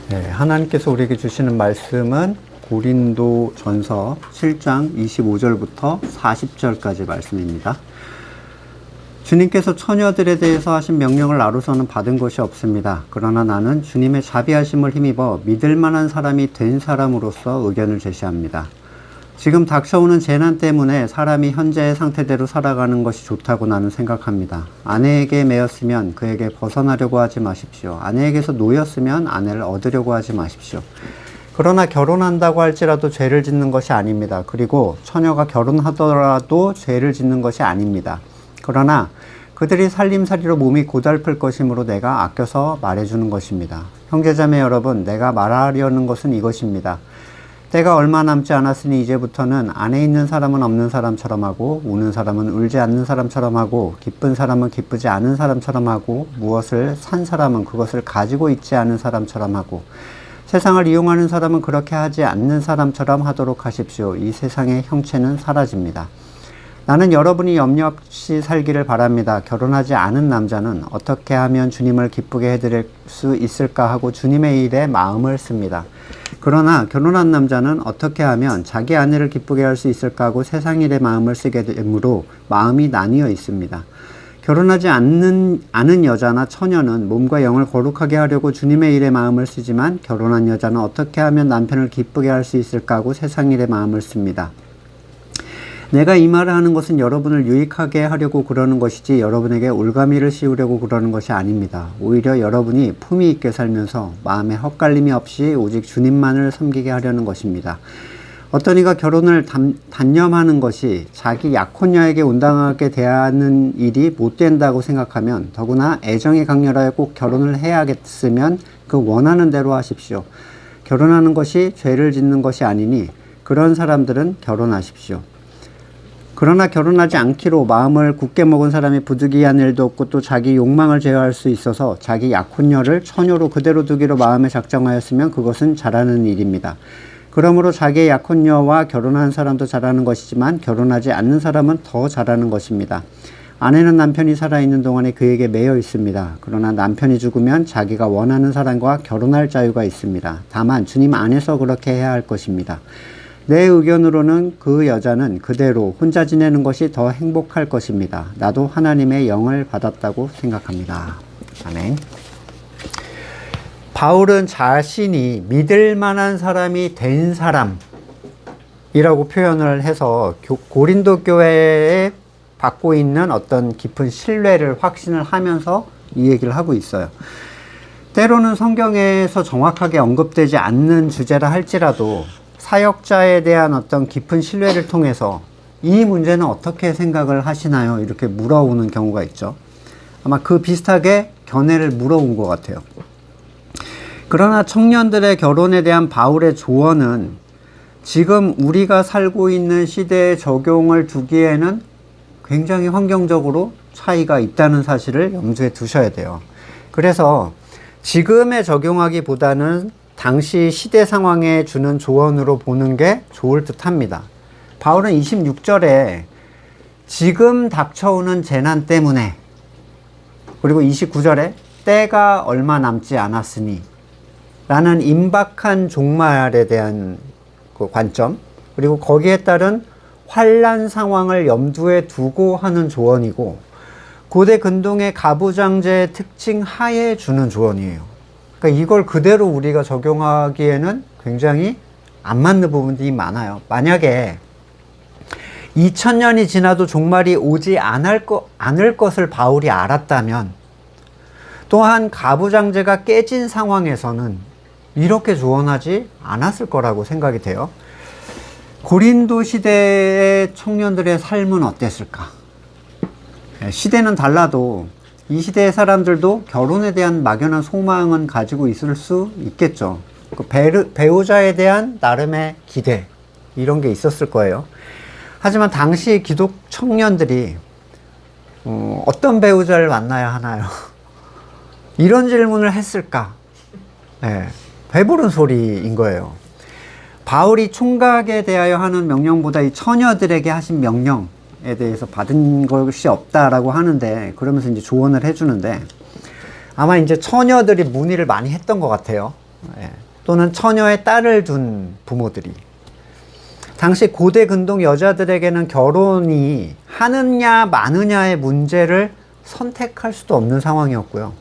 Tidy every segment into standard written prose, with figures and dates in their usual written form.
네, 하나님께서 우리에게 주시는 말씀은 고린도전서 7장 25절부터 40절까지 말씀입니다. 주님께서 처녀들에 대해서 하신 명령을 나로서는 받은 것이 없습니다. 그러나 나는 주님의 자비하심을 힘입어 믿을 만한 사람이 된 사람으로서 의견을 제시합니다. 지금 닥쳐오는 재난 때문에 사람이 현재의 상태대로 살아가는 것이 좋다고 나는 생각합니다. 아내에게 매였으면 그에게 벗어나려고 하지 마십시오. 아내에게서 놓였으면 아내를 얻으려고 하지 마십시오. 그러나 결혼한다고 할지라도 죄를 짓는 것이 아닙니다. 그리고 처녀가 결혼하더라도 죄를 짓는 것이 아닙니다. 그러나 그들이 살림살이로 몸이 고달플 것이므로 내가 아껴서 말해주는 것입니다. 형제자매 여러분, 내가 말하려는 것은 이것입니다. 때가 얼마 남지 않았으니 이제부터는 안에 있는 사람은 없는 사람처럼 하고 우는 사람은 울지 않는 사람처럼 하고 기쁜 사람은 기쁘지 않은 사람처럼 하고 무엇을 산 사람은 그것을 가지고 있지 않은 사람처럼 하고 세상을 이용하는 사람은 그렇게 하지 않는 사람처럼 하도록 하십시오. 이 세상의 형체는 사라집니다. 나는 여러분이 염려 없이 살기를 바랍니다. 결혼하지 않은 남자는 어떻게 하면 주님을 기쁘게 해드릴 수 있을까 하고 주님의 일에 마음을 씁니다. 그러나 결혼한 남자는 어떻게 하면 자기 아내를 기쁘게 할 수 있을까 하고 세상 일에 마음을 쓰게 되므로 마음이 나뉘어 있습니다. 결혼하지 않은 여자나 처녀는 몸과 영을 거룩하게 하려고 주님의 일에 마음을 쓰지만 결혼한 여자는 어떻게 하면 남편을 기쁘게 할 수 있을까 하고 세상 일에 마음을 씁니다. 내가 이 말을 하는 것은 여러분을 유익하게 하려고 그러는 것이지 여러분에게 올가미를 씌우려고 그러는 것이 아닙니다. 오히려 여러분이 품위 있게 살면서 마음에 헛갈림이 없이 오직 주님만을 섬기게 하려는 것입니다. 어떤 이가 결혼을 단념하는 것이 자기 약혼녀에게 온당하게 대하는 일이 못 된다고 생각하면 더구나 애정이 강렬하여 꼭 결혼을 해야겠으면 그 원하는 대로 하십시오. 결혼하는 것이 죄를 짓는 것이 아니니 그런 사람들은 결혼하십시오. 그러나 결혼하지 않기로 마음을 굳게 먹은 사람이 부득이한 일도 없고 또 자기 욕망을 제어할 수 있어서 자기 약혼녀를 처녀로 그대로 두기로 마음에 작정하였으면 그것은 잘하는 일입니다. 그러므로 자기의 약혼녀와 결혼한 사람도 잘하는 것이지만 결혼하지 않는 사람은 더 잘하는 것입니다. 아내는 남편이 살아있는 동안에 그에게 매여 있습니다. 그러나 남편이 죽으면 자기가 원하는 사람과 결혼할 자유가 있습니다. 다만 주님 안에서 그렇게 해야 할 것입니다. 내 의견으로는 그 여자는 그대로 혼자 지내는 것이 더 행복할 것입니다. 나도 하나님의 영을 받았다고 생각합니다. 아멘. 바울은 자신이 믿을 만한 사람이 된 사람이라고 표현을 해서 고린도 교회에 받고 있는 어떤 깊은 신뢰를 확신을 하면서 이 얘기를 하고 있어요. 때로는 성경에서 정확하게 언급되지 않는 주제라 할지라도 사역자에 대한 어떤 깊은 신뢰를 통해서 이 문제는 어떻게 생각을 하시나요? 이렇게 물어오는 경우가 있죠. 아마 그 비슷하게 견해를 물어온 것 같아요. 그러나 청년들의 결혼에 대한 바울의 조언은 지금 우리가 살고 있는 시대에 적용을 두기에는 굉장히 환경적으로 차이가 있다는 사실을 염두에 두셔야 돼요. 그래서 지금에 적용하기보다는 당시 시대 상황에 주는 조언으로 보는 게 좋을 듯 합니다. 바울은 26절에 지금 닥쳐오는 재난 때문에 그리고 29절에 때가 얼마 남지 않았으니 라는 임박한 종말에 대한 그 관점 그리고 거기에 따른 환난 상황을 염두에 두고 하는 조언이고 고대 근동의 가부장제의 특징 하에 주는 조언이에요. 그러니까 이걸 그대로 우리가 적용하기에는 굉장히 안 맞는 부분들이 많아요. 만약에 2000년이 지나도 종말이 오지 않을 것을 바울이 알았다면 또한 가부장제가 깨진 상황에서는 이렇게 조언하지 않았을 거라고 생각이 돼요. 고린도 시대의 청년들의 삶은 어땠을까? 시대는 달라도 이 시대의 사람들도 결혼에 대한 막연한 소망은 가지고 있을 수 있겠죠. 그 배우자에 대한 나름의 기대 이런 게 있었을 거예요. 하지만 당시 기독 청년들이 어떤 배우자를 만나야 하나요? 이런 질문을 했을까? 네, 배부른 소리인 거예요. 바울이 총각에 대하여 하는 명령보다 이 처녀들에게 하신 명령에 대해서 받은 것이 없다라고 하는데, 그러면서 이제 조언을 해주는데, 아마 이제 처녀들이 문의를 많이 했던 것 같아요. 예. 또는 처녀의 딸을 둔 부모들이. 당시 고대 근동 여자들에게는 결혼이 하느냐 마느냐의 문제를 선택할 수도 없는 상황이었고요.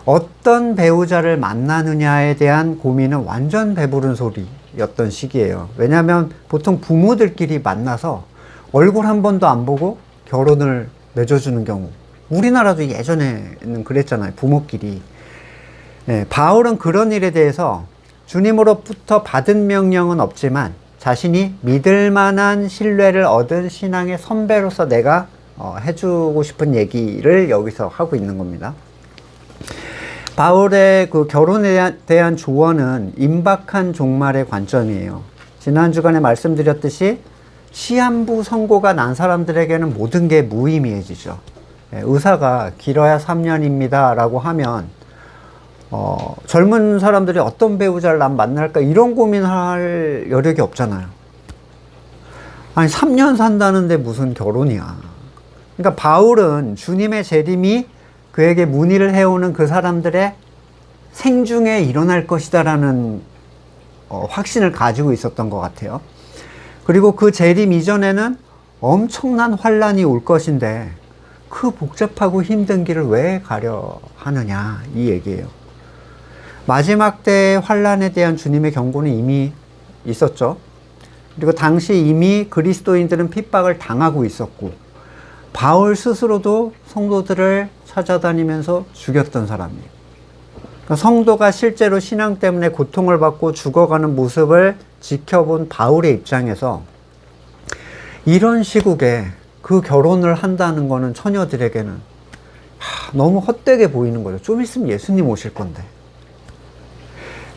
어떤 배우자를 만나느냐에 대한 고민은 완전 배부른 소리였던 시기예요. 왜냐하면 보통 부모들끼리 만나서 얼굴 한 번도 안 보고 결혼을 맺어주는 경우, 우리나라도 예전에는 그랬잖아요. 부모끼리. 네, 바울은 그런 일에 대해서 주님으로부터 받은 명령은 없지만 자신이 믿을 만한 신뢰를 얻은 신앙의 선배로서 내가 해주고 싶은 얘기를 여기서 하고 있는 겁니다. 바울의 그 결혼에 대한 조언은 임박한 종말의 관점이에요. 지난 주간에 말씀드렸듯이 시한부 선고가 난 사람들에게는 모든 게 무의미해지죠. 의사가 길어야 3년입니다 라고 하면 젊은 사람들이 어떤 배우자를 난 만날까 이런 고민할 여력이 없잖아요. 아니 3년 산다는데 무슨 결혼이야. 그러니까 바울은 주님의 재림이 그에게 문의를 해오는 그 사람들의 생중에 일어날 것이다 라는 확신을 가지고 있었던 것 같아요. 그리고 그 재림 이전에는 엄청난 환란이 올 것인데 그 복잡하고 힘든 길을 왜 가려 하느냐 이 얘기예요. 마지막 때의 환란에 대한 주님의 경고는 이미 있었죠. 그리고 당시 이미 그리스도인들은 핍박을 당하고 있었고 바울 스스로도 성도들을 찾아다니면서 죽였던 사람이에요. 그러니까 성도가 실제로 신앙 때문에 고통을 받고 죽어가는 모습을 지켜본 바울의 입장에서 이런 시국에 그 결혼을 한다는 거는 처녀들에게는 너무 헛되게 보이는 거죠. 좀 있으면 예수님 오실 건데.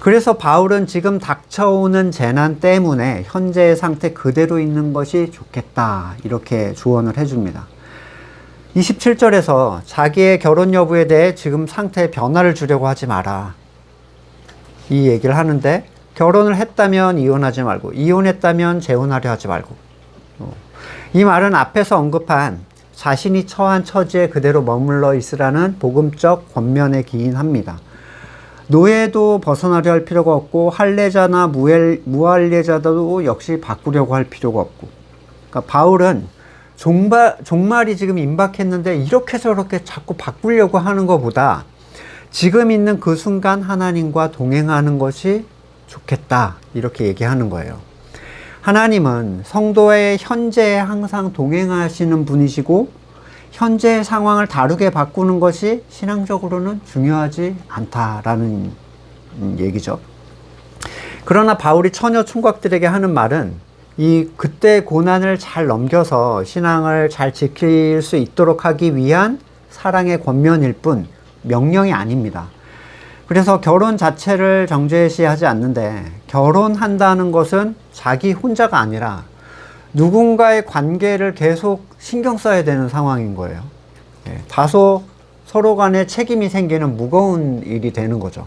그래서 바울은 지금 닥쳐오는 재난 때문에 현재의 상태 그대로 있는 것이 좋겠다 이렇게 조언을 해줍니다. 27절에서 자기의 결혼 여부에 대해 지금 상태에 변화를 주려고 하지 마라 이 얘기를 하는데, 결혼을 했다면 이혼하지 말고 이혼했다면 재혼하려 하지 말고, 이 말은 앞에서 언급한 자신이 처한 처지에 그대로 머물러 있으라는 복음적 권면에 기인합니다. 노예도 벗어나려 할 필요가 없고 할례자나 무할례자도 역시 바꾸려고 할 필요가 없고, 그러니까 바울은 종말이 지금 임박했는데 이렇게 저렇게 자꾸 바꾸려고 하는 것보다 지금 있는 그 순간 하나님과 동행하는 것이 좋겠다 이렇게 얘기하는 거예요. 하나님은 성도의 현재에 항상 동행하시는 분이시고 현재의 상황을 다르게 바꾸는 것이 신앙적으로는 중요하지 않다라는 얘기죠. 그러나 바울이 처녀 총각들에게 하는 말은 이 그때 고난을 잘 넘겨서 신앙을 잘 지킬 수 있도록 하기 위한 사랑의 권면일 뿐 명령이 아닙니다. 그래서 결혼 자체를 정죄시하지 않는데, 결혼한다는 것은 자기 혼자가 아니라 누군가의 관계를 계속 신경 써야 되는 상황인 거예요. 다소 서로 간에 책임이 생기는 무거운 일이 되는 거죠.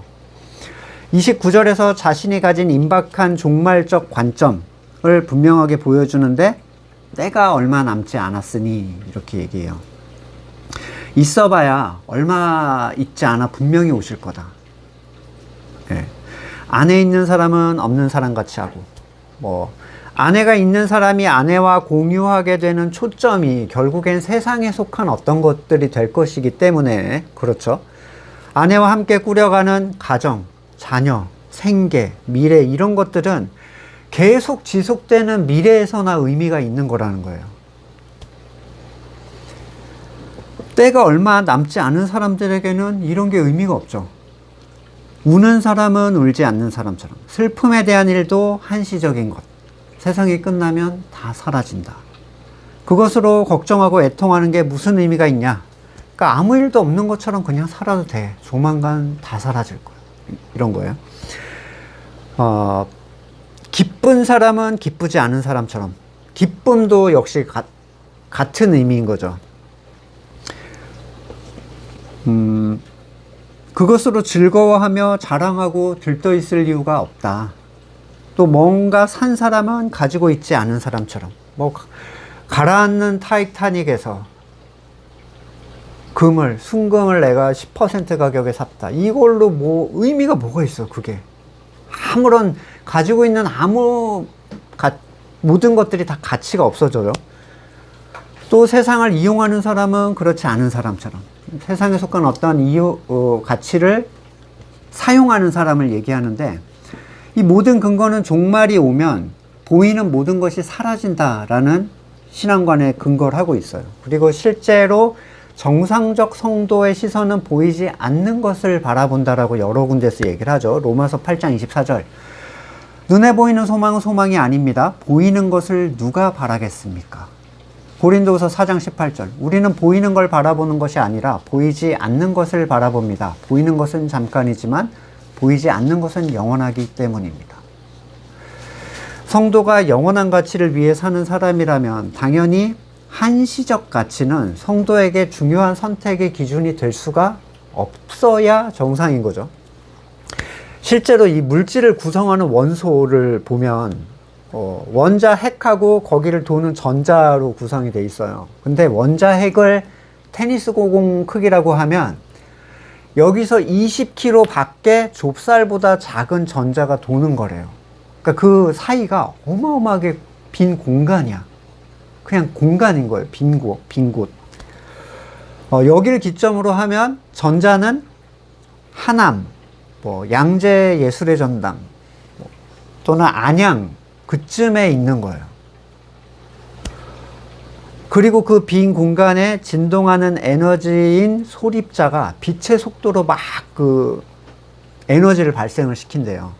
29절에서 자신이 가진 임박한 종말적 관점을 분명하게 보여주는데, 때가 얼마 남지 않았으니 이렇게 얘기해요. 있어봐야 얼마 있지 않아 분명히 오실 거다. 안에 있는 사람은 없는 사람 같이 하고, 아내가 있는 사람이 아내와 공유하게 되는 초점이 결국엔 세상에 속한 어떤 것들이 될 것이기 때문에 그렇죠. 아내와 함께 꾸려가는 가정, 자녀, 생계, 미래 이런 것들은 계속 지속되는 미래에서나 의미가 있는 거라는 거예요. 때가 얼마 남지 않은 사람들에게는 이런 게 의미가 없죠. 우는 사람은 울지 않는 사람처럼 슬픔에 대한 일도 한시적인 것. 세상이 끝나면 다 사라진다. 그것으로 걱정하고 애통하는 게 무슨 의미가 있냐? 그러니까 아무 일도 없는 것처럼 그냥 살아도 돼. 조만간 다 사라질 거야. 이런 거예요. 기쁜 사람은 기쁘지 않은 사람처럼, 기쁨도 역시 같은 의미인 거죠. 그것으로 즐거워하며 자랑하고 들떠있을 이유가 없다. 또 뭔가 산 사람은 가지고 있지 않은 사람처럼, 가라앉는 타이타닉에서 순금을 내가 10% 가격에 샀다. 이걸로 의미가 뭐가 있어, 그게. 아무런 가지고 있는 모든 것들이 다 가치가 없어져요. 또 세상을 이용하는 사람은 그렇지 않은 사람처럼 세상에 속한 어떤 가치를 사용하는 사람을 얘기하는데, 이 모든 근거는 종말이 오면 보이는 모든 것이 사라진다라는 신앙관에 근거를 하고 있어요. 그리고 실제로 정상적 성도의 시선은 보이지 않는 것을 바라본다라고 여러 군데서 얘기를 하죠. 로마서 8장 24절. 눈에 보이는 소망은 소망이 아닙니다. 보이는 것을 누가 바라겠습니까? 고린도후서 4장 18절. 우리는 보이는 걸 바라보는 것이 아니라 보이지 않는 것을 바라봅니다. 보이는 것은 잠깐이지만 보이지 않는 것은 영원하기 때문입니다. 성도가 영원한 가치를 위해 사는 사람이라면 당연히 한시적 가치는 성도에게 중요한 선택의 기준이 될 수가 없어야 정상인 거죠. 실제로 이 물질을 구성하는 원소를 보면 원자 핵하고 거기를 도는 전자로 구성이 돼 있어요. 근데 원자 핵을 테니스 공 크기라고 하면 여기서 20km 밖에 좁쌀보다 작은 전자가 도는 거래요. 그러니까 그 사이가 어마어마하게 빈 공간이야. 그냥 공간인 거예요. 빈 곳. 여기를 기점으로 하면 전자는 하남, 양재 예술의 전당, 또는 안양, 그쯤에 있는 거예요. 그리고 그 빈 공간에 진동하는 에너지인 소립자가 빛의 속도로 막 그 에너지를 발생을 시킨대요.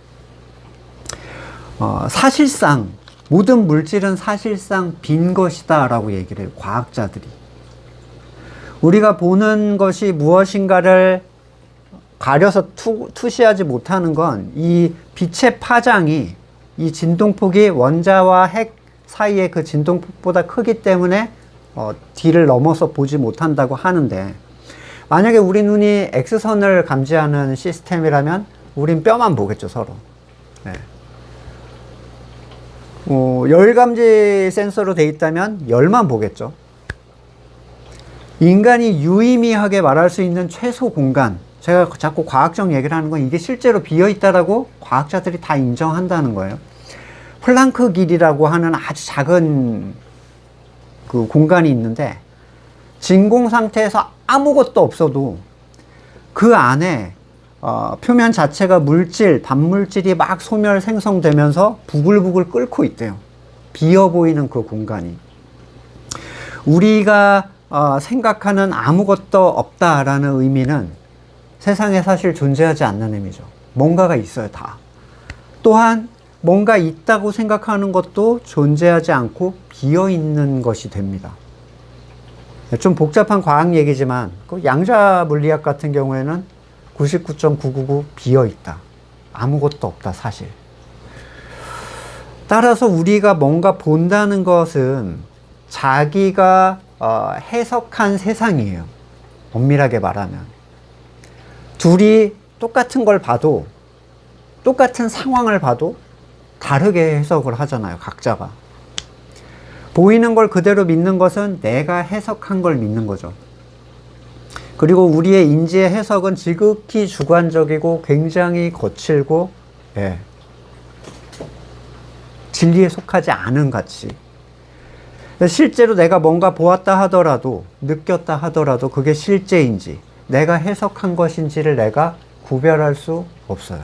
사실상 모든 물질은 사실상 빈 것이다 라고 얘기를 해요. 과학자들이. 우리가 보는 것이 무엇인가를 가려서 투시하지 못하는 건 이 빛의 파장이, 이 진동폭이 원자와 핵 사이의 그 진동폭보다 크기 때문에 D를 넘어서 보지 못한다고 하는데, 만약에 우리 눈이 X선을 감지하는 시스템이라면 우린 뼈만 보겠죠, 서로. 네. 열 감지 센서로 돼 있다면 열만 보겠죠. 인간이 유의미하게 말할 수 있는 최소 공간, 제가 자꾸 과학적 얘기를 하는 건 이게 실제로 비어있다라고 과학자들이 다 인정한다는 거예요. 플랑크 길이라고 하는 아주 작은 그 공간이 있는데, 진공 상태에서 아무것도 없어도 그 안에 표면 자체가 물질, 반물질이 막 소멸 생성되면서 부글부글 끓고 있대요. 비어 보이는 그 공간이. 우리가 생각하는 아무것도 없다라는 의미는 세상에 사실 존재하지 않는 의미죠. 뭔가가 있어요, 다. 또한 뭔가 있다고 생각하는 것도 존재하지 않고 비어 있는 것이 됩니다. 좀 복잡한 과학 얘기지만 그 양자 물리학 같은 경우에는 99.999 비어 있다. 아무것도 없다, 사실. 따라서 우리가 뭔가 본다는 것은 자기가 해석한 세상이에요. 엄밀하게 말하면. 둘이 똑같은 걸 봐도, 똑같은 상황을 봐도 다르게 해석을 하잖아요, 각자가. 보이는 걸 그대로 믿는 것은 내가 해석한 걸 믿는 거죠. 그리고 우리의 인지의 해석은 지극히 주관적이고 굉장히 거칠고, 진리에 속하지 않은 가치. 실제로 내가 뭔가 보았다 하더라도, 느꼈다 하더라도 그게 실제인지 내가 해석한 것인지를 내가 구별할 수 없어요.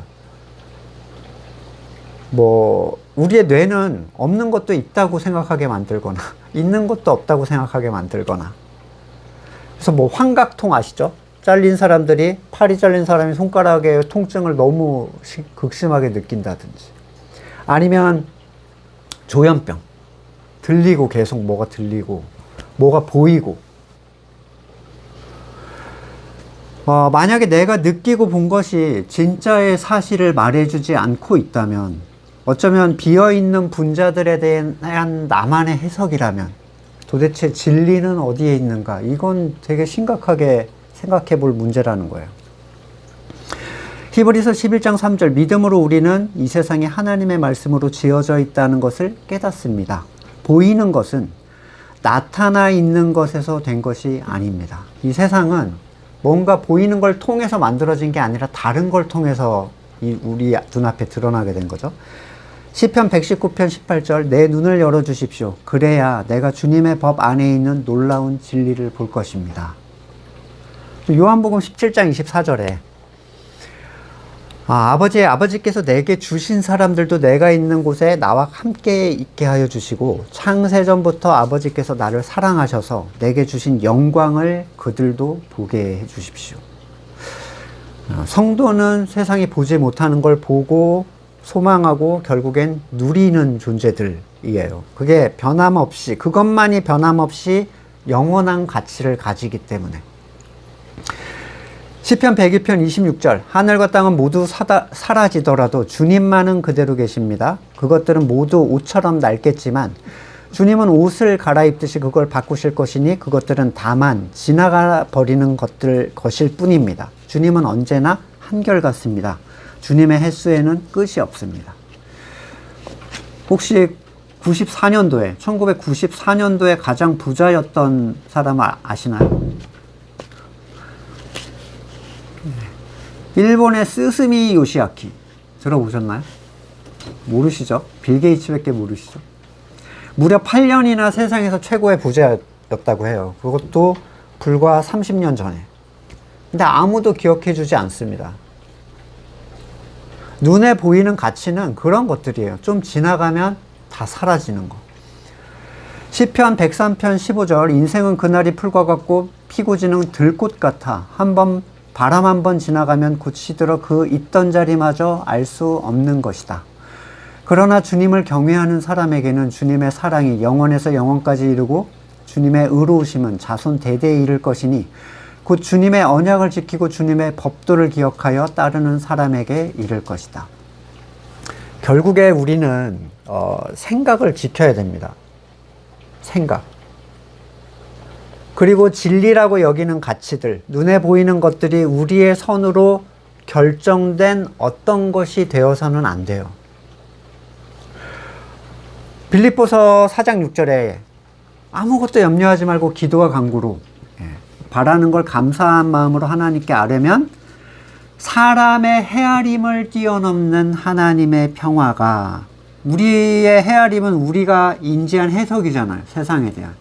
우리의 뇌는 없는 것도 있다고 생각하게 만들거나 있는 것도 없다고 생각하게 만들거나. 그래서 환각통 아시죠? 팔이 잘린 사람이 손가락에 통증을 너무 극심하게 느낀다든지, 아니면 조현병, 들리고 계속 뭐가 들리고 뭐가 보이고. 만약에 내가 느끼고 본 것이 진짜의 사실을 말해주지 않고 있다면, 어쩌면 비어있는 분자들에 대한 나만의 해석이라면 도대체 진리는 어디에 있는가? 이건 되게 심각하게 생각해 볼 문제라는 거예요. 히브리서 11장 3절, 믿음으로 우리는 이 세상이 하나님의 말씀으로 지어져 있다는 것을 깨닫습니다. 보이는 것은 나타나 있는 것에서 된 것이 아닙니다. 이 세상은 뭔가 보이는 걸 통해서 만들어진 게 아니라 다른 걸 통해서 우리 눈앞에 드러나게 된 거죠. 시편 119편 18절 내 눈을 열어주십시오. 그래야 내가 주님의 법 안에 있는 놀라운 진리를 볼 것입니다. 요한복음 17장 24절에 아버지께서 내게 주신 사람들도 내가 있는 곳에 나와 함께 있게 하여 주시고 창세전부터 아버지께서 나를 사랑하셔서 내게 주신 영광을 그들도 보게 해 주십시오. 성도는 세상이 보지 못하는 걸 보고 소망하고 결국엔 누리는 존재들이에요. 그게 변함없이, 그것만이 변함없이 영원한 가치를 가지기 때문에. 시편 102편 26절 하늘과 땅은 모두 사라지더라도 주님만은 그대로 계십니다. 그것들은 모두 옷처럼 낡겠지만 주님은 옷을 갈아입듯이 그걸 바꾸실 것이니 그것들은 다만 지나가 버리는 것일 뿐입니다. 주님은 언제나 한결같습니다. 주님의 횟수에는 끝이 없습니다. 혹시 1994년도에 가장 부자였던 사람 아시나요? 일본의 스스미 요시아키 들어보셨나요? 모르시죠? 빌 게이츠밖에 모르시죠? 무려 8년이나 세상에서 최고의 부자였다고 해요. 그것도 불과 30년 전에. 근데 아무도 기억해 주지 않습니다. 눈에 보이는 가치는 그런 것들이에요. 좀 지나가면 다 사라지는 거. 시편 103편 15절 인생은 그날이 풀과 같고 피고 지는 들꽃 같아 바람 한 번 지나가면 곧 시들어 그 있던 자리마저 알 수 없는 것이다. 그러나 주님을 경외하는 사람에게는 주님의 사랑이 영원에서 영원까지 이르고 주님의 의로우심은 자손 대대에 이를 것이니 곧 주님의 언약을 지키고 주님의 법도를 기억하여 따르는 사람에게 이를 것이다. 결국에 우리는 생각을 지켜야 됩니다. 생각. 그리고 진리라고 여기는 가치들, 눈에 보이는 것들이 우리의 선으로 결정된 어떤 것이 되어서는 안 돼요. 빌립보서 4장 6절에 아무것도 염려하지 말고 기도와 간구로 바라는 걸 감사한 마음으로 하나님께 아뢰면 사람의 헤아림을 뛰어넘는 하나님의 평화가, 우리의 헤아림은 우리가 인지한 해석이잖아요. 세상에 대한.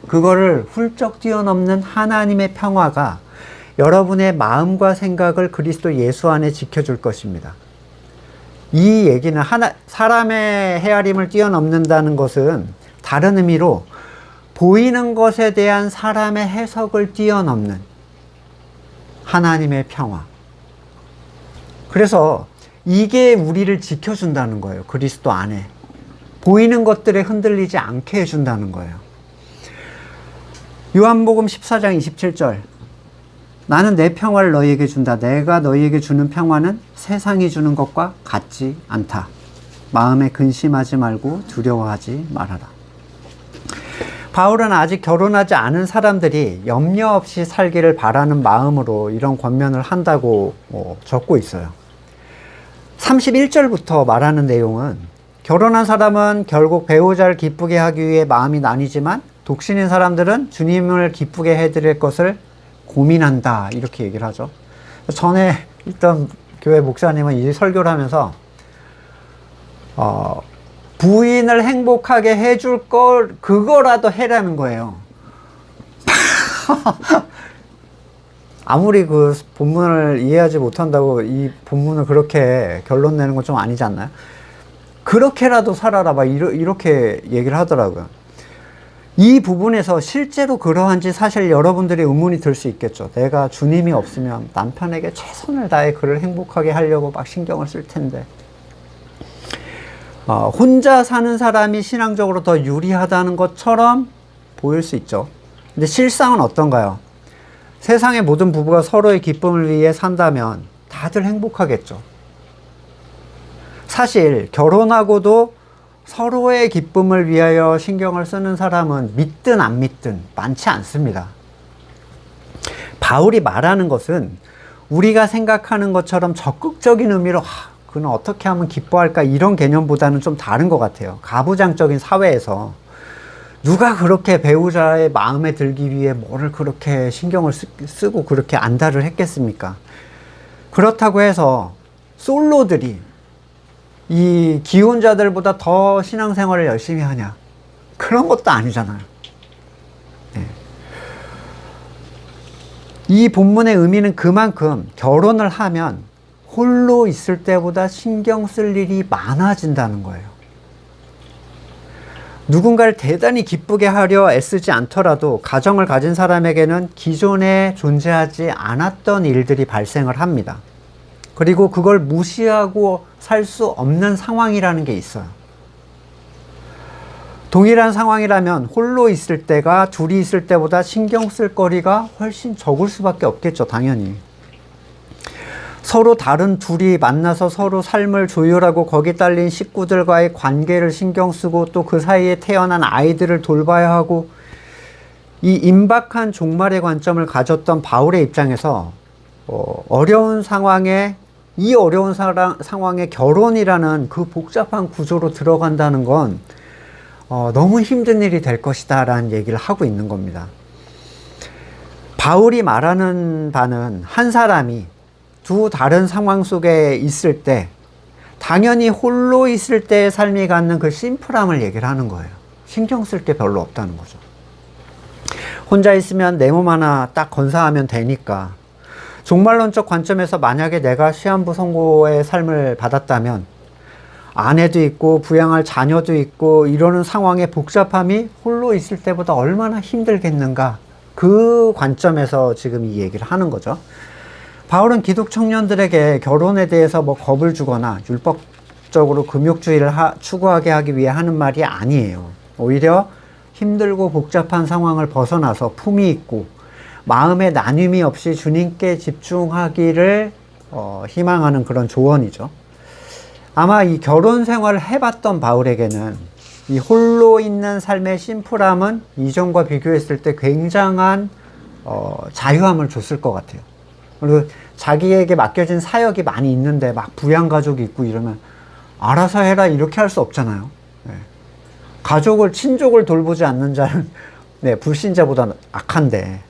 그거를 훌쩍 뛰어넘는 하나님의 평화가 여러분의 마음과 생각을 그리스도 예수 안에 지켜줄 것입니다. 이 얘기는 사람의 헤아림을 뛰어넘는다는 것은 다른 의미로 보이는 것에 대한 사람의 해석을 뛰어넘는 하나님의 평화. 그래서 이게 우리를 지켜준다는 거예요. 그리스도 안에. 보이는 것들에 흔들리지 않게 해준다는 거예요. 요한복음 14장 27절 나는 내 평화를 너희에게 준다. 내가 너희에게 주는 평화는 세상이 주는 것과 같지 않다. 마음에 근심하지 말고 두려워하지 말아라. 바울은 아직 결혼하지 않은 사람들이 염려 없이 살기를 바라는 마음으로 이런 권면을 한다고 적고 있어요. 31절부터 말하는 내용은 결혼한 사람은 결국 배우자를 기쁘게 하기 위해 마음이 나뉘지만 독신인 사람들은 주님을 기쁘게 해드릴 것을 고민한다, 이렇게 얘기를 하죠. 전에 있던 교회 목사님은 이 설교를 하면서 부인을 행복하게 해줄 걸 그거라도 해라는 거예요. 아무리 그 본문을 이해하지 못한다고 이 본문을 그렇게 결론 내는 건 좀 아니지 않나요? 그렇게라도 살아라, 막 이렇게 얘기를 하더라고요. 이 부분에서 실제로 그러한지 사실 여러분들이 의문이 들 수 있겠죠. 내가 주님이 없으면 남편에게 최선을 다해 그를 행복하게 하려고 막 신경을 쓸 텐데. 혼자 사는 사람이 신앙적으로 더 유리하다는 것처럼 보일 수 있죠. 근데 실상은 어떤가요? 세상의 모든 부부가 서로의 기쁨을 위해 산다면 다들 행복하겠죠. 사실 결혼하고도 서로의 기쁨을 위하여 신경을 쓰는 사람은 믿든 안 믿든 많지 않습니다. 바울이 말하는 것은 우리가 생각하는 것처럼 적극적인 의미로 그는 어떻게 하면 기뻐할까 이런 개념보다는 좀 다른 것 같아요. 가부장적인 사회에서 누가 그렇게 배우자의 마음에 들기 위해 뭐를 그렇게 신경을 쓰고 그렇게 안달을 했겠습니까? 그렇다고 해서 솔로들이 이 기혼자들보다 더 신앙생활을 열심히 하냐? 그런 것도 아니잖아요. 네. 이 본문의 의미는 그만큼 결혼을 하면 홀로 있을 때보다 신경 쓸 일이 많아진다는 거예요. 누군가를 대단히 기쁘게 하려 애쓰지 않더라도 가정을 가진 사람에게는 기존에 존재하지 않았던 일들이 발생을 합니다. 그리고 그걸 무시하고 살 수 없는 상황이라는 게 있어요. 동일한 상황이라면 홀로 있을 때가 둘이 있을 때보다 신경 쓸 거리가 훨씬 적을 수밖에 없겠죠, 당연히. 서로 다른 둘이 만나서 서로 삶을 조율하고 거기 딸린 식구들과의 관계를 신경 쓰고 또 그 사이에 태어난 아이들을 돌봐야 하고, 이 임박한 종말의 관점을 가졌던 바울의 입장에서 어려운 상황에 결혼이라는 그 복잡한 구조로 들어간다는 건 너무 힘든 일이 될 것이다 라는 얘기를 하고 있는 겁니다. 바울이 말하는 바는 한 사람이 두 다른 상황 속에 있을 때 당연히 홀로 있을 때의 삶이 갖는 그 심플함을 얘기를 하는 거예요. 신경 쓸 게 별로 없다는 거죠. 혼자 있으면 내 몸 하나 딱 건사하면 되니까. 종말론적 관점에서 만약에 내가 시한부 선고의 삶을 받았다면 아내도 있고 부양할 자녀도 있고 이러는 상황의 복잡함이 홀로 있을 때보다 얼마나 힘들겠는가, 그 관점에서 지금 이 얘기를 하는 거죠. 바울은 기독 청년들에게 결혼에 대해서 뭐 겁을 주거나 율법적으로 금욕주의를 추구하게 하기 위해 하는 말이 아니에요. 오히려 힘들고 복잡한 상황을 벗어나서 품위 있고 마음의 나눔이 없이 주님께 집중하기를 희망하는 그런 조언이죠. 아마 이 결혼 생활을 해봤던 바울에게는 이 홀로 있는 삶의 심플함은 이전과 비교했을 때 굉장한 자유함을 줬을 것 같아요. 그리고 자기에게 맡겨진 사역이 많이 있는데 막 부양가족이 있고 이러면 알아서 해라 이렇게 할 수 없잖아요. 네. 가족을, 친족을 돌보지 않는 자는 불신자보다 악한데.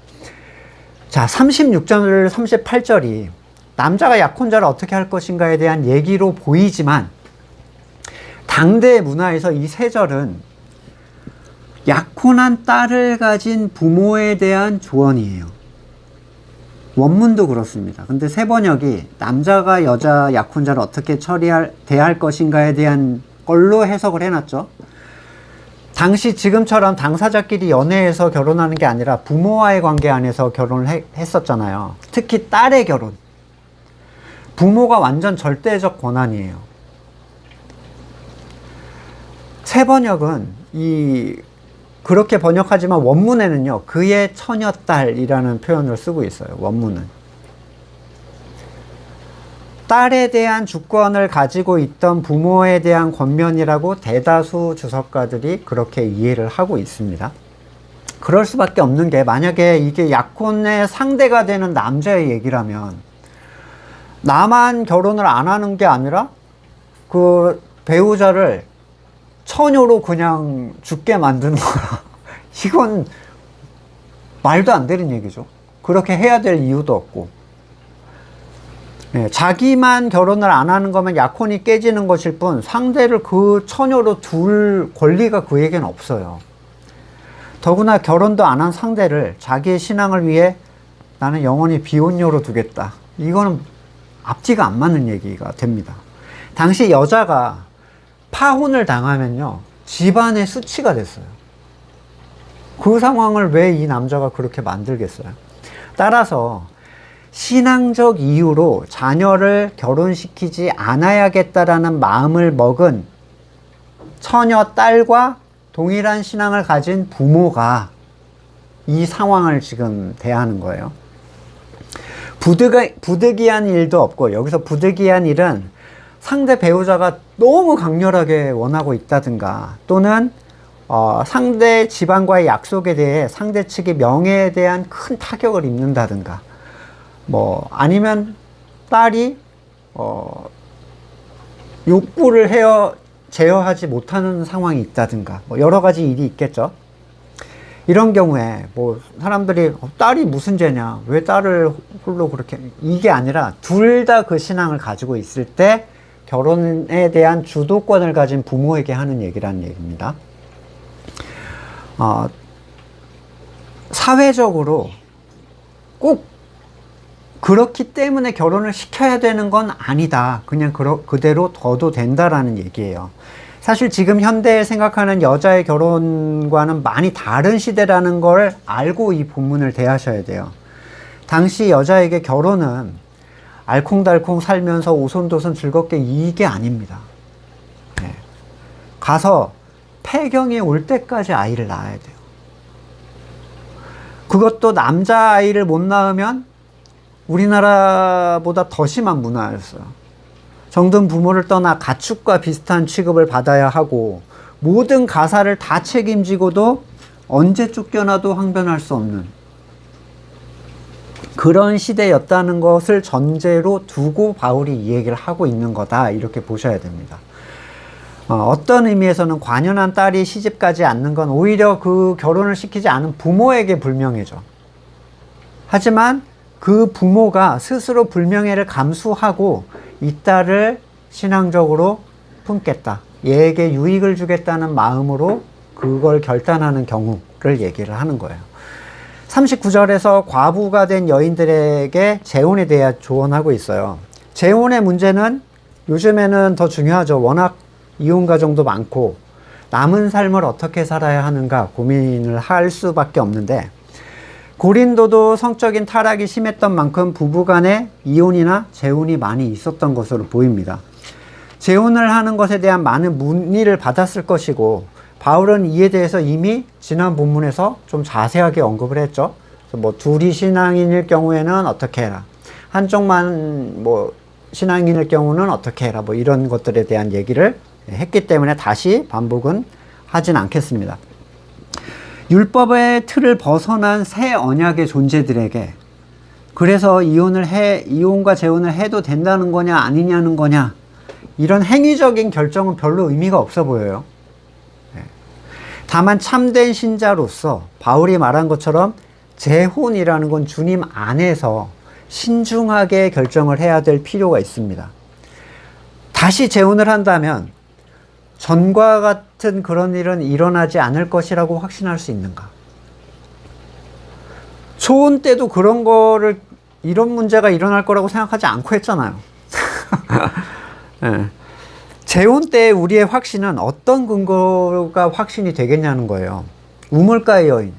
자, 36절, 38절이 남자가 약혼자를 어떻게 할 것인가에 대한 얘기로 보이지만 당대 문화에서 이 세 절은 약혼한 딸을 가진 부모에 대한 조언이에요. 원문도 그렇습니다. 근데 세 번역이 남자가 여자 약혼자를 어떻게 대할 것인가에 대한 걸로 해석을 해놨죠. 당시 지금처럼 당사자끼리 연애해서 결혼하는 게 아니라 부모와의 관계 안에서 결혼을 했었잖아요. 특히 딸의 결혼. 부모가 완전 절대적 권한이에요. 세 번역은 그렇게 번역하지만 원문에는요, 그의 처녀딸이라는 표현을 쓰고 있어요. 원문은. 딸에 대한 주권을 가지고 있던 부모에 대한 권면이라고 대다수 주석가들이 그렇게 이해를 하고 있습니다. 그럴 수밖에 없는 게, 만약에 이게 약혼의 상대가 되는 남자의 얘기라면 나만 결혼을 안 하는 게 아니라 그 배우자를 처녀로 그냥 죽게 만드는 거야. 이건 말도 안 되는 얘기죠. 그렇게 해야 될 이유도 없고. 자기만 결혼을 안 하는 거면 약혼이 깨지는 것일 뿐 상대를 그 처녀로 둘 권리가 그에게는 없어요. 더구나 결혼도 안 한 상대를 자기의 신앙을 위해 나는 영원히 비혼녀로 두겠다. 이거는 앞뒤가 안 맞는 얘기가 됩니다. 당시 여자가 파혼을 당하면요, 집안의 수치가 됐어요. 그 상황을 왜 이 남자가 그렇게 만들겠어요? 따라서 신앙적 이유로 자녀를 결혼시키지 않아야겠다라는 마음을 먹은 처녀 딸과 동일한 신앙을 가진 부모가 이 상황을 지금 대하는 거예요. 부득이한 일도 없고, 여기서 부득이한 일은 상대 배우자가 너무 강렬하게 원하고 있다든가, 또는 상대 집안과의 약속에 대해 상대 측의 명예에 대한 큰 타격을 입는다든가, 아니면 딸이 욕구를 제어하지 못하는 상황이 있다든가, 여러 가지 일이 있겠죠. 이런 경우에 뭐 사람들이 딸이 무슨 죄냐, 왜 딸을 홀로 그렇게, 이게 아니라 둘 다 그 신앙을 가지고 있을 때 결혼에 대한 주도권을 가진 부모에게 하는 얘기라는 얘기입니다. 사회적으로 꼭 그렇기 때문에 결혼을 시켜야 되는 건 아니다. 그냥 그대로 둬도 된다라는 얘기예요. 사실 지금 현대에 생각하는 여자의 결혼과는 많이 다른 시대라는 걸 알고 이 본문을 대하셔야 돼요. 당시 여자에게 결혼은 알콩달콩 살면서 오손도손 즐겁게 이게 아닙니다. 네. 가서 폐경이 올 때까지 아이를 낳아야 돼요. 그것도 남자아이를 못 낳으면 우리나라보다 더 심한 문화였어요. 정든 부모를 떠나 가축과 비슷한 취급을 받아야 하고 모든 가사를 다 책임지고도 언제 쫓겨나도 항변할 수 없는 그런 시대였다는 것을 전제로 두고 바울이 이 얘기를 하고 있는 거다, 이렇게 보셔야 됩니다. 어떤 의미에서는 관연한 딸이 시집가지 않는 건 오히려 그 결혼을 시키지 않은 부모에게 불명예죠. 하지만 그 부모가 스스로 불명예를 감수하고 이 딸을 신앙적으로 품겠다, 얘에게 유익을 주겠다는 마음으로 그걸 결단하는 경우를 얘기를 하는 거예요. 39절에서 과부가 된 여인들에게 재혼에 대해 조언하고 있어요. 재혼의 문제는 요즘에는 더 중요하죠. 워낙 이혼 가정도 많고 남은 삶을 어떻게 살아야 하는가 고민을 할 수밖에 없는데, 고린도도 성적인 타락이 심했던 만큼 부부간에 이혼이나 재혼이 많이 있었던 것으로 보입니다. 재혼을 하는 것에 대한 많은 문의를 받았을 것이고, 바울은 이에 대해서 이미 지난 본문에서 좀 자세하게 언급을 했죠. 뭐 둘이 신앙인일 경우에는 어떻게 해라, 한쪽만 뭐 신앙인일 경우는 어떻게 해라, 뭐 이런 것들에 대한 얘기를 했기 때문에 다시 반복은 하진 않겠습니다. 율법의 틀을 벗어난 새 언약의 존재들에게 그래서 이혼과 재혼을 해도 된다는 거냐 아니냐는 거냐, 이런 행위적인 결정은 별로 의미가 없어 보여요. 다만 참된 신자로서 바울이 말한 것처럼 재혼이라는 건 주님 안에서 신중하게 결정을 해야 될 필요가 있습니다. 다시 재혼을 한다면 전과 같은 그런 일은 일어나지 않을 것이라고 확신할 수 있는가? 초혼 때도 이런 문제가 일어날 거라고 생각하지 않고 했잖아요. 네. 재혼 때 우리의 확신은 어떤 근거가 확신이 되겠냐는 거예요. 우물가의 여인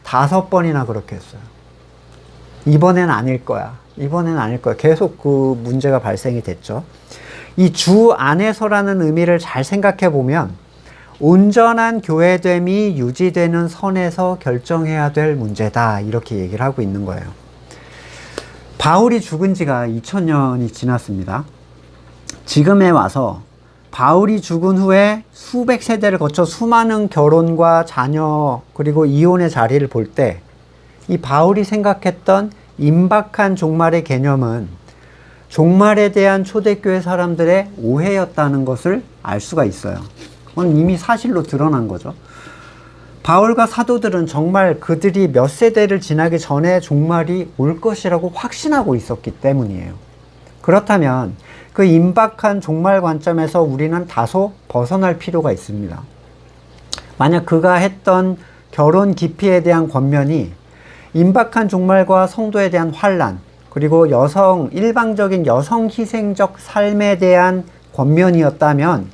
5번이나 그렇게 했어요. 이번엔 아닐 거야. 계속 그 문제가 발생이 됐죠. 이 주 안에서라는 의미를 잘 생각해 보면 온전한 교회됨이 유지되는 선에서 결정해야 될 문제다, 이렇게 얘기를 하고 있는 거예요. 바울이 죽은 지가 2000년이 지났습니다. 지금에 와서 바울이 죽은 후에 수백 세대를 거쳐 수많은 결혼과 자녀 그리고 이혼의 자리를 볼 때 이 바울이 생각했던 임박한 종말의 개념은 종말에 대한 초대교회 사람들의 오해였다는 것을 알 수가 있어요. 그건 이미 사실로 드러난 거죠. 바울과 사도들은 정말 그들이 몇 세대를 지나기 전에 종말이 올 것이라고 확신하고 있었기 때문이에요. 그렇다면 그 임박한 종말 관점에서 우리는 다소 벗어날 필요가 있습니다. 만약 그가 했던 결혼 기피에 대한 권면이 임박한 종말과 성도에 대한 환난, 그리고 일방적인 여성 희생적 삶에 대한 권면이었다면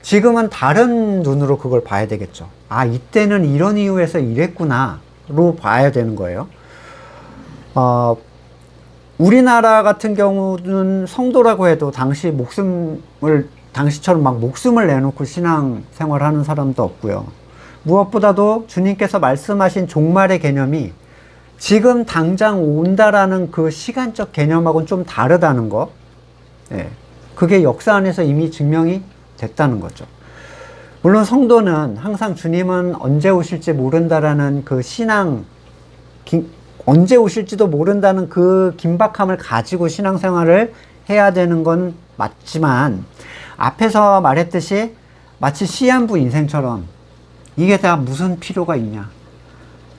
지금은 다른 눈으로 그걸 봐야 되겠죠. 아, 이때는 이런 이유에서 이랬구나로 봐야 되는 거예요. 우리나라 같은 경우는 성도라고 해도 당시처럼 막 목숨을 내놓고 신앙생활 하는 사람도 없고요. 무엇보다도 주님께서 말씀하신 종말의 개념이 지금 당장 온다라는 그 시간적 개념하고는 좀 다르다는 거. 예, 그게 역사 안에서 이미 증명이 됐다는 거죠. 물론 성도는 항상 주님은 언제 오실지 모른다라는 그 언제 오실지도 모른다는 그 긴박함을 가지고 신앙생활을 해야 되는 건 맞지만, 앞에서 말했듯이 마치 시한부 인생처럼 이게 다 무슨 필요가 있냐,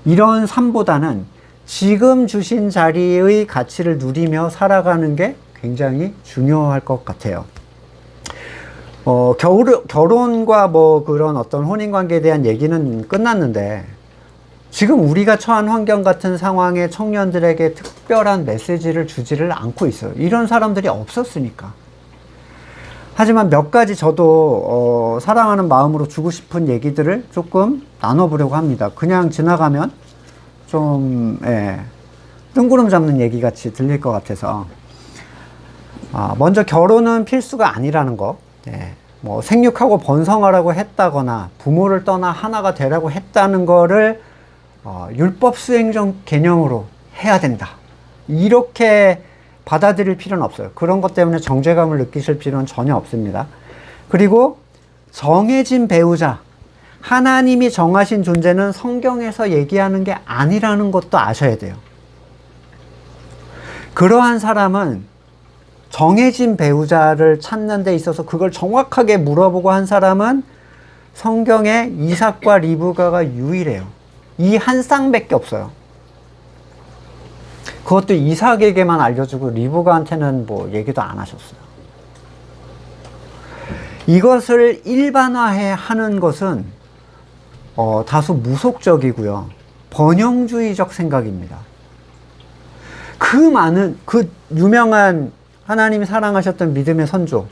이런 삶보다는 지금 주신 자리의 가치를 누리며 살아가는 게 굉장히 중요할 것 같아요. 결혼과 뭐 그런 어떤 혼인관계에 대한 얘기는 끝났는데, 지금 우리가 처한 환경 같은 상황에 청년들에게 특별한 메시지를 주지를 않고 있어요. 이런 사람들이 없었으니까. 하지만 몇 가지 저도 사랑하는 마음으로 주고 싶은 얘기들을 조금 나눠보려고 합니다. 그냥 지나가면 좀 뜬구름 잡는 얘기 같이 들릴 것 같아서. 먼저 결혼은 필수가 아니라는 거. 뭐 생육하고 번성하라고 했다거나 부모를 떠나 하나가 되라고 했다는 거를 율법 수행적 개념으로 해야 된다, 이렇게 받아들일 필요는 없어요. 그런 것 때문에 정죄감을 느끼실 필요는 전혀 없습니다. 그리고 정해진 배우자, 하나님이 정하신 존재는 성경에서 얘기하는 게 아니라는 것도 아셔야 돼요. 그러한 사람은 정해진 배우자를 찾는 데 있어서 그걸 정확하게 물어보고 한 사람은 성경에 이삭과 리브가가 유일해요. 이 한 쌍밖에 없어요. 그것도 이삭에게만 알려주고 리브가한테는 뭐 얘기도 안 하셨어요. 이것을 일반화해 하는 것은 다소 무속적이고요, 번영주의적 생각입니다. 그 유명한 하나님이 사랑하셨던 믿음의 선조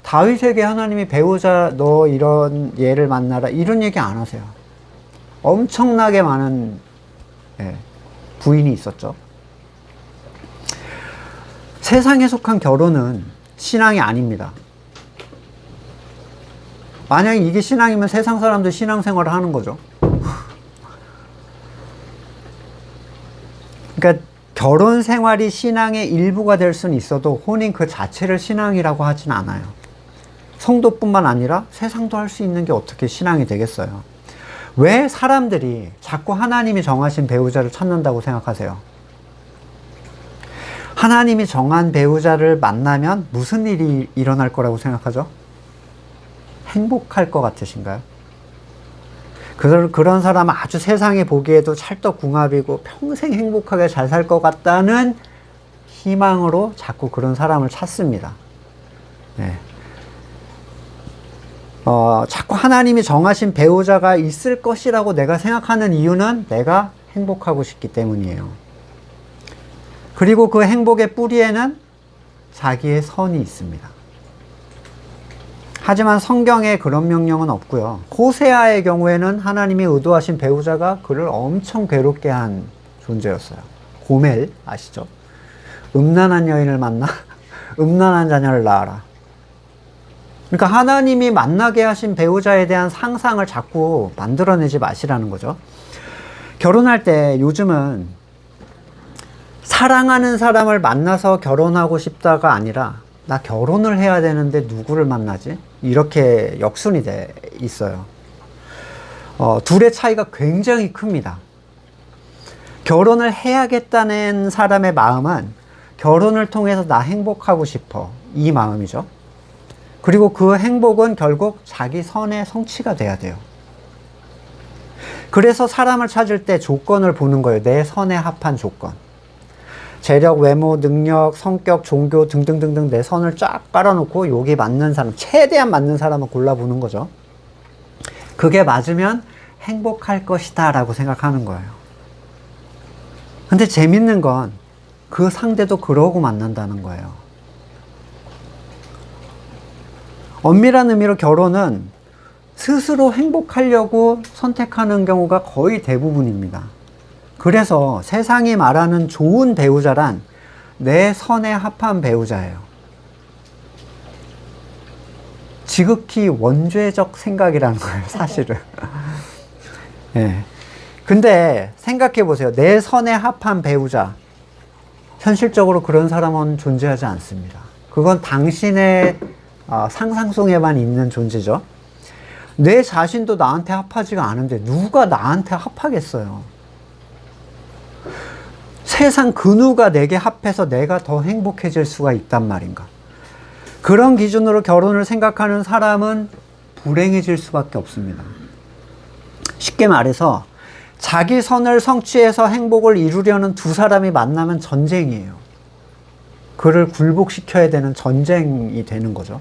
다윗에게 하나님이 배우자 너 이런 얘를 만나라, 이런 얘기 안 하세요. 엄청나게 많은 부인이 있었죠. 세상에 속한 결혼은 신앙이 아닙니다. 만약에 이게 신앙이면 세상 사람들 신앙생활을 하는 거죠. 그러니까 결혼 생활이 신앙의 일부가 될 수는 있어도 혼인 그 자체를 신앙이라고 하진 않아요. 성도뿐만 아니라 세상도 할 수 있는 게 어떻게 신앙이 되겠어요? 왜 사람들이 자꾸 하나님이 정하신 배우자를 찾는다고 생각하세요? 하나님이 정한 배우자를 만나면 무슨 일이 일어날 거라고 생각하죠? 행복할 것 같으신가요? 그런 사람은 아주 세상에 보기에도 찰떡궁합이고 평생 행복하게 잘 살 것 같다는 희망으로 자꾸 그런 사람을 찾습니다. 자꾸 하나님이 정하신 배우자가 있을 것이라고 내가 생각하는 이유는 내가 행복하고 싶기 때문이에요. 그리고 그 행복의 뿌리에는 자기의 선이 있습니다. 하지만 성경에 그런 명령은 없고요. 호세아의 경우에는 하나님이 의도하신 배우자가 그를 엄청 괴롭게 한 존재였어요. 고멜 아시죠? 음란한 여인을 만나 음란한 자녀를 낳아라. 그러니까 하나님이 만나게 하신 배우자에 대한 상상을 자꾸 만들어내지 마시라는 거죠. 결혼할 때 요즘은 사랑하는 사람을 만나서 결혼하고 싶다가 아니라 나 결혼을 해야 되는데 누구를 만나지? 이렇게 역순이 돼 있어요. 둘의 차이가 굉장히 큽니다. 결혼을 해야겠다는 사람의 마음은 결혼을 통해서 나 행복하고 싶어, 이 마음이죠. 그리고 그 행복은 결국 자기 선의 성취가 돼야 돼요. 그래서 사람을 찾을 때 조건을 보는 거예요. 내 선에 합한 조건. 재력, 외모, 능력, 성격, 종교 등등등등 내 선을 쫙 깔아놓고 여기 맞는 사람, 최대한 맞는 사람을 골라보는 거죠. 그게 맞으면 행복할 것이다 라고 생각하는 거예요. 근데 재밌는 건 그 상대도 그러고 만난다는 거예요. 엄밀한 의미로 결혼은 스스로 행복하려고 선택하는 경우가 거의 대부분입니다. 그래서 세상이 말하는 좋은 배우자란 내 선에 합한 배우자예요. 지극히 원죄적 생각이라는 거예요, 사실은. 근데 생각해 보세요. 내 선에 합한 배우자. 현실적으로 그런 사람은 존재하지 않습니다. 그건 당신의 상상 속에만 있는 존재죠. 내 자신도 나한테 합하지가 않은데 누가 나한테 합하겠어요? 세상 그 누가 내게 합해서 내가 더 행복해질 수가 있단 말인가? 그런 기준으로 결혼을 생각하는 사람은 불행해질 수밖에 없습니다. 쉽게 말해서 자기 선을 성취해서 행복을 이루려는 두 사람이 만나면 전쟁이에요. 그를 굴복시켜야 되는 전쟁이 되는 거죠.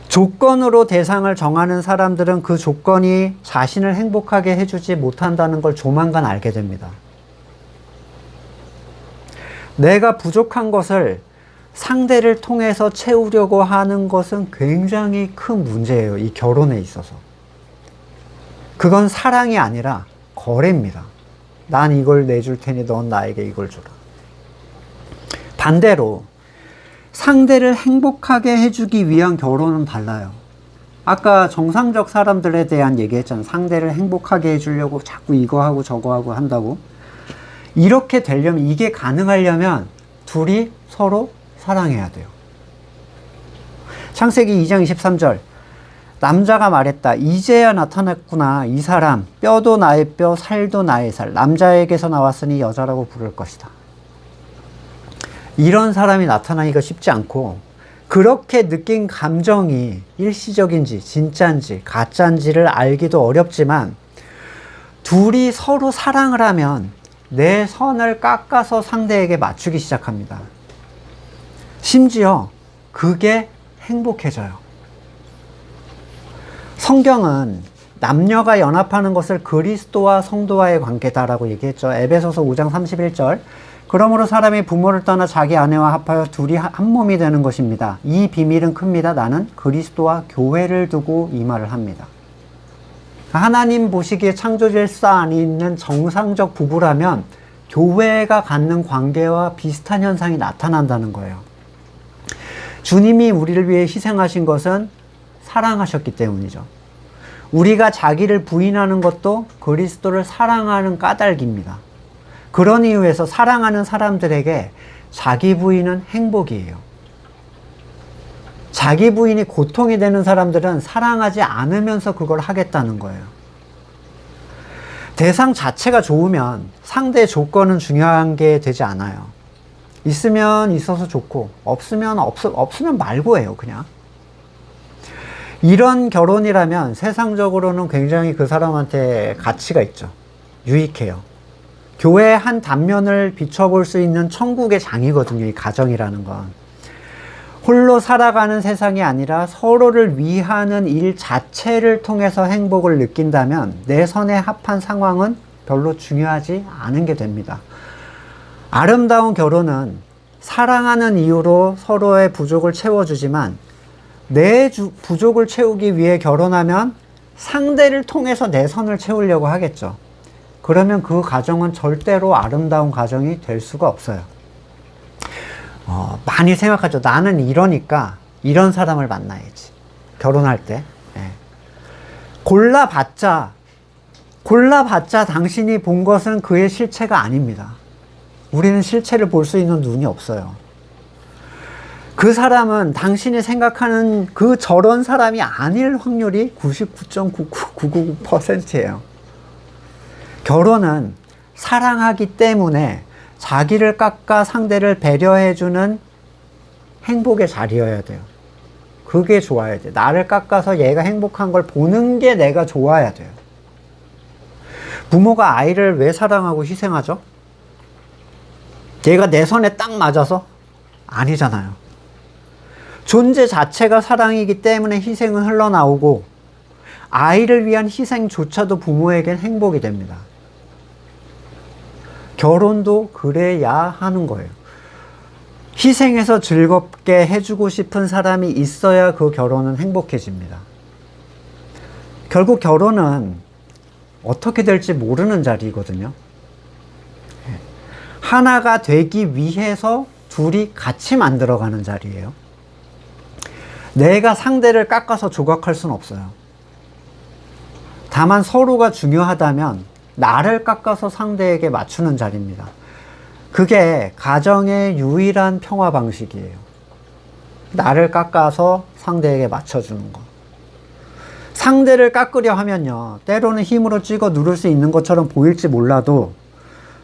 조건으로 대상을 정하는 사람들은 그 조건이 자신을 행복하게 해주지 못한다는 걸 조만간 알게 됩니다. 내가 부족한 것을 상대를 통해서 채우려고 하는 것은 굉장히 큰 문제예요. 이 결혼에 있어서. 그건 사랑이 아니라 거래입니다. 난 이걸 내줄 테니 넌 나에게 이걸 주라. 반대로 상대를 행복하게 해주기 위한 결혼은 달라요. 아까 정상적 사람들에 대한 얘기했잖아요. 상대를 행복하게 해주려고 자꾸 이거 하고 저거 하고 한다고. 이렇게 되려면, 이게 가능하려면 둘이 서로 사랑해야 돼요. 창세기 2장 23절. 남자가 말했다. 이제야 나타났구나. 이 사람. 뼈도 나의 뼈, 살도 나의 살. 남자에게서 나왔으니 여자라고 부를 것이다. 이런 사람이 나타나기가 쉽지 않고, 그렇게 느낀 감정이 일시적인지 진짜인지 가짜인지를 알기도 어렵지만, 둘이 서로 사랑을 하면 내 선을 깎아서 상대에게 맞추기 시작합니다. 심지어 그게 행복해져요. 성경은 남녀가 연합하는 것을 그리스도와 성도와의 관계다라고 얘기했죠. 에베소서 5장 31절. 그러므로 사람이 부모를 떠나 자기 아내와 합하여 둘이 한 몸이 되는 것입니다. 이 비밀은 큽니다. 나는 그리스도와 교회를 두고 이 말을 합니다. 하나님 보시기에 창조 질서 안에 있는 정상적 부부라면 교회가 갖는 관계와 비슷한 현상이 나타난다는 거예요. 주님이 우리를 위해 희생하신 것은 사랑하셨기 때문이죠. 우리가 자기를 부인하는 것도 그리스도를 사랑하는 까닭입니다. 그런 이유에서 사랑하는 사람들에게 자기 부인은 행복이에요. 자기 부인이 고통이 되는 사람들은 사랑하지 않으면서 그걸 하겠다는 거예요. 대상 자체가 좋으면 상대의 조건은 중요한 게 되지 않아요. 있으면 있어서 좋고 없으면 없으면 말고 해요. 그냥. 이런 결혼이라면 세상적으로는 굉장히 그 사람한테 가치가 있죠. 유익해요. 교회의 한 단면을 비춰볼 수 있는 천국의 장이거든요. 이 가정이라는 건. 홀로 살아가는 세상이 아니라 서로를 위하는 일 자체를 통해서 행복을 느낀다면 내 선에 합한 상황은 별로 중요하지 않은 게 됩니다. 아름다운 결혼은 사랑하는 이유로 서로의 부족을 채워주지만 내 부족을 채우기 위해 결혼하면 상대를 통해서 내 선을 채우려고 하겠죠. 그러면 그 가정은 절대로 아름다운 가정이 될 수가 없어요. 많이 생각하죠. 나는 이러니까 이런 사람을 만나야지. 결혼할 때. 골라봤자 당신이 본 것은 그의 실체가 아닙니다. 우리는 실체를 볼 수 있는 눈이 없어요. 그 사람은 당신이 생각하는 그 저런 사람이 아닐 확률이 99.999%예요. 결혼은 사랑하기 때문에 자기를 깎아 상대를 배려해주는 행복의 자리여야 돼요. 그게 좋아야 돼요. 나를 깎아서 얘가 행복한 걸 보는 게 내가 좋아야 돼요. 부모가 아이를 왜 사랑하고 희생하죠? 얘가 내 선에 딱 맞아서? 아니잖아요. 존재 자체가 사랑이기 때문에 희생은 흘러나오고 아이를 위한 희생조차도 부모에겐 행복이 됩니다. 결혼도 그래야 하는 거예요. 희생해서 즐겁게 해주고 싶은 사람이 있어야 그 결혼은 행복해집니다. 결국 결혼은 어떻게 될지 모르는 자리거든요. 하나가 되기 위해서 둘이 같이 만들어가는 자리예요. 내가 상대를 깎아서 조각할 수는 없어요. 다만 서로가 중요하다면 나를 깎아서 상대에게 맞추는 자리입니다. 그게 가정의 유일한 평화 방식이에요. 나를 깎아서 상대에게 맞춰주는 거. 상대를 깎으려 하면요, 때로는 힘으로 찍어 누를 수 있는 것처럼 보일지 몰라도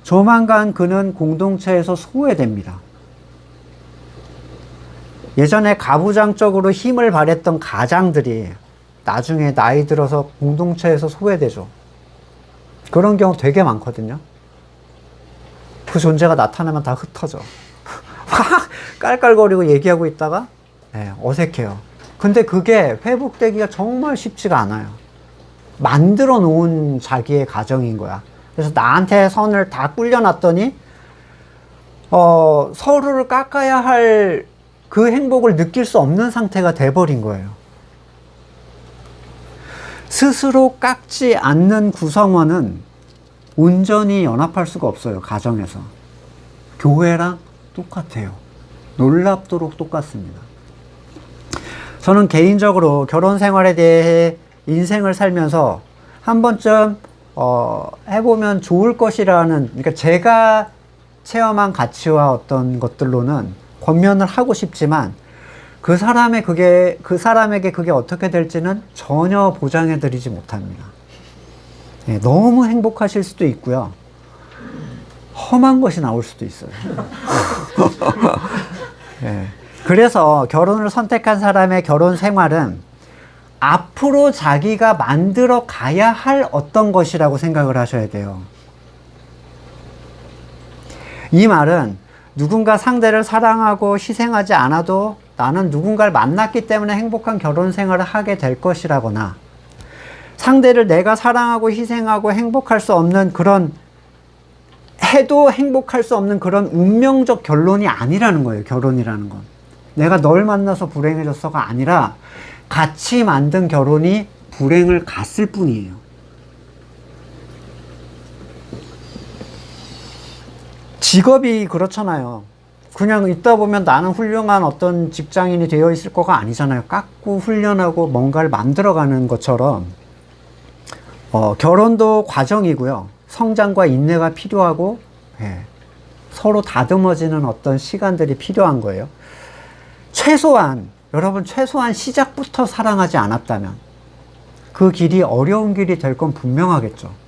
조만간 그는 공동체에서 소외됩니다. 예전에 가부장적으로 힘을 발휘했던 가장들이 나중에 나이 들어서 공동체에서 소외되죠. 그런 경우 되게 많거든요. 그 존재가 나타나면 다 흩어져. 막 깔깔거리고 얘기하고 있다가 어색해요. 근데 그게 회복되기가 정말 쉽지가 않아요. 만들어 놓은 자기의 가정인 거야. 그래서 나한테 선을 다 꿀려놨더니 서로를 깎아야 할 그 행복을 느낄 수 없는 상태가 돼버린 거예요. 스스로 깎지 않는 구성원은 온전히 연합할 수가 없어요. 가정에서. 교회랑 똑같아요. 놀랍도록 똑같습니다. 저는 개인적으로 결혼 생활에 대해 인생을 살면서 한 번쯤 해보면 좋을 것이라는, 그러니까 제가 체험한 가치와 어떤 것들로는 권면을 하고 싶지만 그 사람에게 그게 어떻게 될지는 전혀 보장해 드리지 못합니다. 너무 행복하실 수도 있고요. 험한 것이 나올 수도 있어요. 그래서 결혼을 선택한 사람의 결혼 생활은 앞으로 자기가 만들어 가야 할 어떤 것이라고 생각을 하셔야 돼요. 이 말은 누군가 상대를 사랑하고 희생하지 않아도 나는 누군가를 만났기 때문에 행복한 결혼 생활을 하게 될 것이라거나, 상대를 내가 사랑하고 희생하고 행복할 수 없는 그런, 해도 행복할 수 없는 그런 운명적 결론이 아니라는 거예요. 결혼이라는 건. 내가 널 만나서 불행해졌어가 아니라 같이 만든 결혼이 불행을 갔을 뿐이에요. 직업이 그렇잖아요. 그냥 있다 보면 나는 훌륭한 어떤 직장인이 되어 있을 거가 아니잖아요. 깎고 훈련하고 뭔가를 만들어가는 것처럼 결혼도 과정이고요. 성장과 인내가 필요하고 서로 다듬어지는 어떤 시간들이 필요한 거예요. 여러분 최소한 시작부터 사랑하지 않았다면 그 길이 어려운 길이 될 건 분명하겠죠.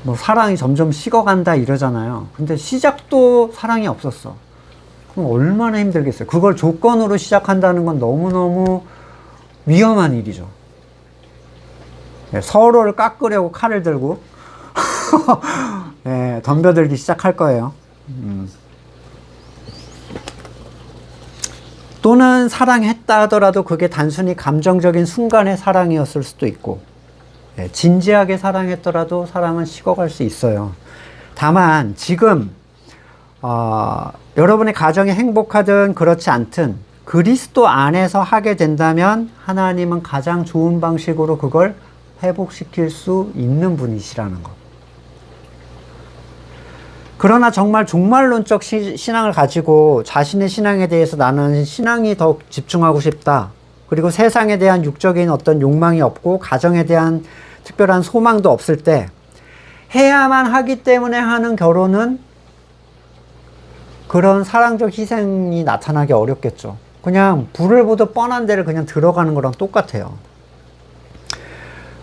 뭐 사랑이 점점 식어간다 이러잖아요. 근데 시작도 사랑이 없었어. 그럼 얼마나 힘들겠어요. 그걸 조건으로 시작한다는 건 너무너무 위험한 일이죠. 서로를 깎으려고 칼을 들고 덤벼들기 시작할 거예요. 또는 사랑했다 하더라도 그게 단순히 감정적인 순간의 사랑이었을 수도 있고, 진지하게 사랑했더라도 사랑은 식어갈 수 있어요. 다만 지금 여러분의 가정이 행복하든 그렇지 않든 그리스도 안에서 하게 된다면 하나님은 가장 좋은 방식으로 그걸 회복시킬 수 있는 분이시라는 것. 그러나 정말 종말론적 신앙을 가지고 자신의 신앙에 대해서 나는 신앙이 더 집중하고 싶다, 그리고 세상에 대한 육적인 어떤 욕망이 없고 가정에 대한 특별한 소망도 없을 때 해야만 하기 때문에 하는 결혼은 그런 사랑적 희생이 나타나기 어렵겠죠. 그냥 불을 보듯 뻔한 데를 그냥 들어가는 거랑 똑같아요.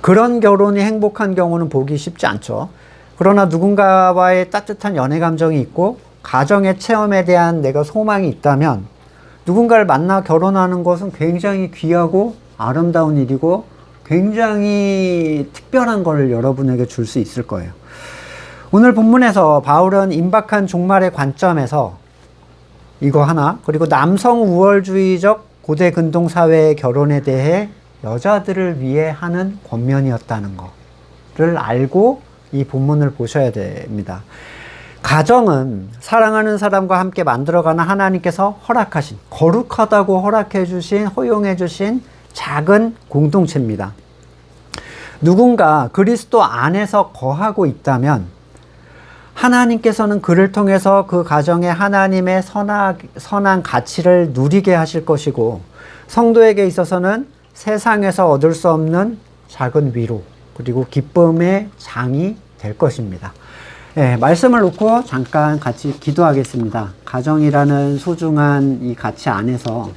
그런 결혼이 행복한 경우는 보기 쉽지 않죠. 그러나 누군가와의 따뜻한 연애 감정이 있고 가정의 체험에 대한 내가 소망이 있다면 누군가를 만나 결혼하는 것은 굉장히 귀하고 아름다운 일이고 굉장히 특별한 걸 여러분에게 줄 수 있을 거예요. 오늘 본문에서 바울은 임박한 종말의 관점에서 이거 하나, 그리고 남성 우월주의적 고대 근동 사회의 결혼에 대해 여자들을 위해 하는 권면이었다는 거를 알고 이 본문을 보셔야 됩니다. 가정은 사랑하는 사람과 함께 만들어가는 하나님께서 허락하신, 거룩하다고 허락해 주신, 허용해 주신 작은 공동체입니다. 누군가 그리스도 안에서 거하고 있다면 하나님께서는 그를 통해서 그 가정에 하나님의 선한 가치를 누리게 하실 것이고, 성도에게 있어서는 세상에서 얻을 수 없는 작은 위로 그리고 기쁨의 장이 될 것입니다. 말씀을 놓고 잠깐 같이 기도하겠습니다. 가정이라는 소중한 이 가치 안에서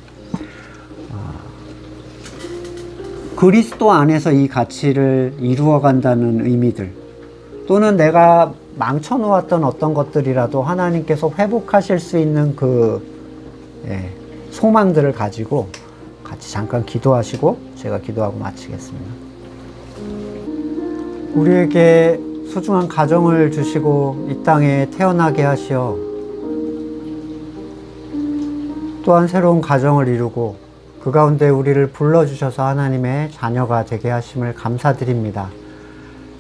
그리스도 안에서 이 가치를 이루어간다는 의미들, 또는 내가 망쳐놓았던 어떤 것들이라도 하나님께서 회복하실 수 있는 그 소망들을 가지고 같이 잠깐 기도하시고 제가 기도하고 마치겠습니다. 우리에게 소중한 가정을 주시고 이 땅에 태어나게 하시어 또한 새로운 가정을 이루고 그 가운데 우리를 불러주셔서 하나님의 자녀가 되게 하심을 감사드립니다.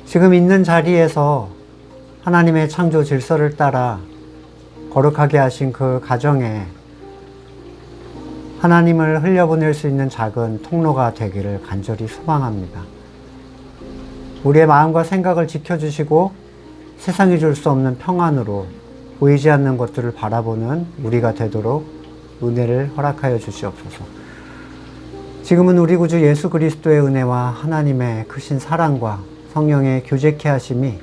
지금 있는 자리에서 하나님의 창조 질서를 따라 거룩하게 하신 그 가정에 하나님을 흘려보낼 수 있는 작은 통로가 되기를 간절히 소망합니다. 우리의 마음과 생각을 지켜주시고 세상이 줄 수 없는 평안으로 보이지 않는 것들을 바라보는 우리가 되도록 은혜를 허락하여 주시옵소서. 지금은 우리 구주 예수 그리스도의 은혜와 하나님의 크신 사랑과 성령의 교제케 하심이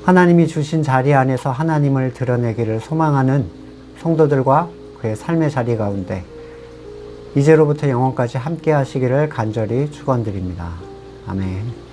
하나님이 주신 자리 안에서 하나님을 드러내기를 소망하는 성도들과 그의 삶의 자리 가운데 이제로부터 영원까지 함께 하시기를 간절히 축원드립니다. 아멘.